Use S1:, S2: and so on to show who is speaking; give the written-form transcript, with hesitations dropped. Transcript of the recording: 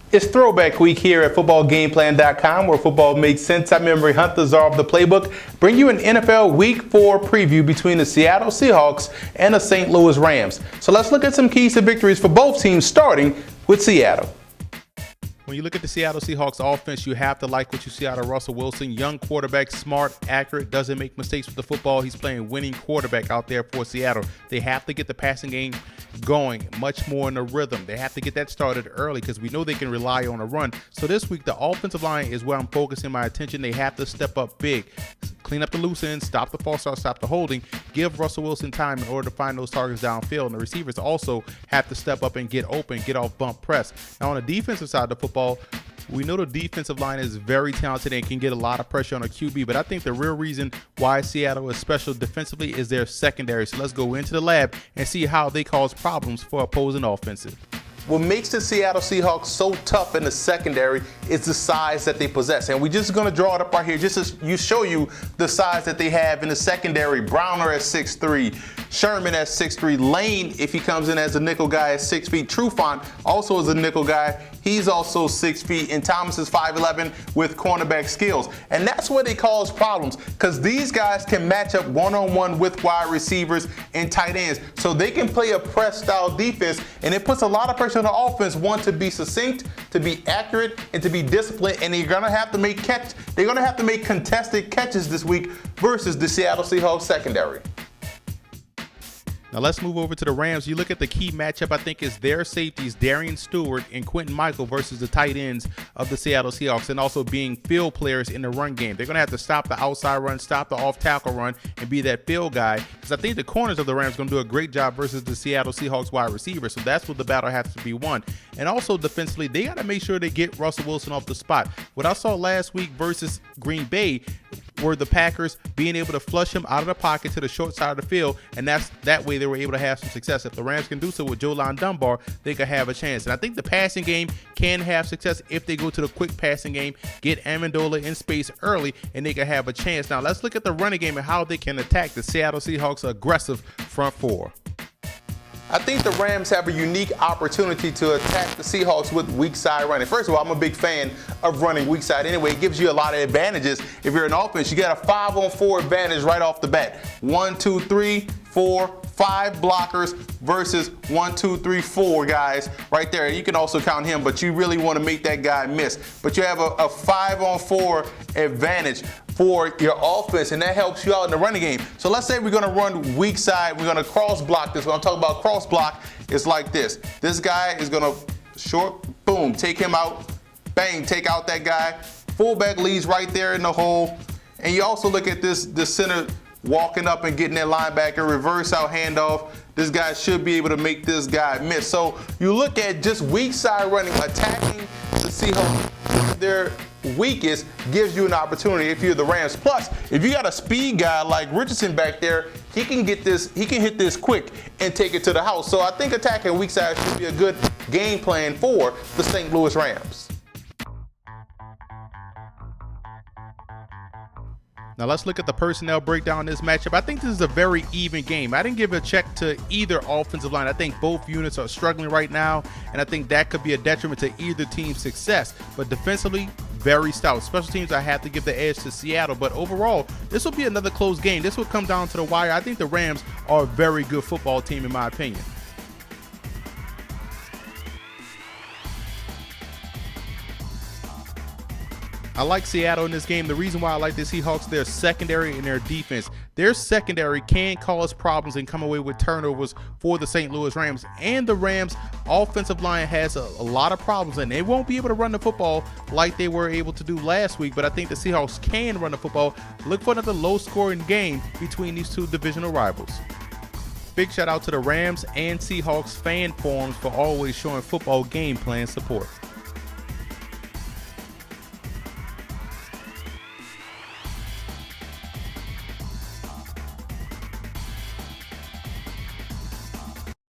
S1: It's throwback week here at footballgameplan.com, where football makes sense. I'm Emery Hunt, the czar of the playbook. Bring you an NFL Week 4 preview between the Seattle Seahawks and the St. Louis Rams. So let's look at some keys to victories for both teams, starting with Seattle.
S2: When you look at the Seattle Seahawks offense, you have to like what you see out of Russell Wilson. Young quarterback, smart, accurate, doesn't make mistakes with the football. He's playing winning quarterback out there for Seattle. They have to get the passing game going much more in a rhythm. They have to get that started early because we know they can rely on a run. So this week, the offensive line is where I'm focusing my attention. They have to step up big. Clean up the loose ends, stop the false start, stop the holding, give Russell Wilson time in order to find those targets downfield. And the receivers also have to step up and get open, get off bump press. Now on the defensive side of the football, we know the defensive line is very talented and can get a lot of pressure on a QB, but I think the real reason why Seattle is special defensively is their secondary. So let's go into the lab and see how they cause problems for opposing offenses.
S1: What makes the Seattle Seahawks so tough in the secondary is the size that they possess. And we're just going to draw it up right here just to show you the size that they have in the secondary. Browner at 6'3", Sherman at 6'3", Lane, if he comes in as a nickel guy, at 6 feet. Trufant also is a nickel guy. He's also 6 feet. And Thomas is 5'11" with cornerback skills. And that's where they cause problems, because these guys can match up one-on-one with wide receivers and tight ends. So they can play a press-style defense, and it puts a lot of pressure on the offense, one, to be succinct, to be accurate, and to be disciplined. And they're gonna have to make contested catches this week versus the Seattle Seahawks secondary.
S2: Now let's move over to the Rams. You look at the key matchup, I think, is their safeties, Darian Stewart and Quentin Michael, versus the tight ends of the Seattle Seahawks, and also being field players in the run game. They're going to have to stop the outside run, stop the off-tackle run, and be that field guy, because I think the corners of the Rams are going to do a great job versus the Seattle Seahawks wide receivers. So that's what the battle has to be won. And also defensively, they got to make sure they get Russell Wilson off the spot. What I saw last week versus Green Bay were the Packers being able to flush him out of the pocket to the short side of the field, and that way they were able to have some success. If the Rams can do so with Jolon Dunbar, they could have a chance. And I think the passing game can have success if they go to the quick passing game, get Amendola in space early, and they can have a chance. Now let's look at the running game and how they can attack the Seattle Seahawks' aggressive front four.
S1: I think the Rams have a unique opportunity to attack the Seahawks with weak side running. First of all, I'm a big fan of running weak side anyway. It gives you a lot of advantages. If you're an offense, you got a 5-on-4 advantage right off the bat. 1, 2, 3, 4, 5 blockers versus 1, 2, 3, 4 guys right there. You can also count him, but you really want to make that guy miss. But you have a 5-on-4 advantage for your offense, and that helps you out in the running game. So let's say we're going to run weak side. We're going to cross block this. When I'm talking about cross block, it's like this. This guy is going to short, boom, take him out, bang, take out that guy. Fullback leads right there in the hole. And you also look at this center walking up and getting that linebacker, reverse out handoff. This guy should be able to make this guy miss. So you look at just weak side running, attacking the Seahawks, their weakest, gives you an opportunity if you're the Rams. Plus, if you got a speed guy like Richardson back there, he can hit this quick and take it to the house. So I think attacking weak side should be a good game plan for the St. Louis Rams.
S2: Now let's look at the personnel breakdown in this matchup. I think this is a very even game. I didn't give a check to either offensive line. I think both units are struggling right now, and I think that could be a detriment to either team's success. But defensively, very stout. Special teams, I have to give the edge to Seattle. But overall, this will be another close game. This will come down to the wire. I think the Rams are a very good football team, in my opinion. I like Seattle in this game. The reason why I like the Seahawks, their secondary and their defense. Their secondary can cause problems and come away with turnovers for the St. Louis Rams. And the Rams' offensive line has a lot of problems, and they won't be able to run the football like they were able to do last week. But I think the Seahawks can run the football. Look for another low-scoring game between these two divisional rivals. Big shout out to the Rams and Seahawks fan forums for always showing football game plan support.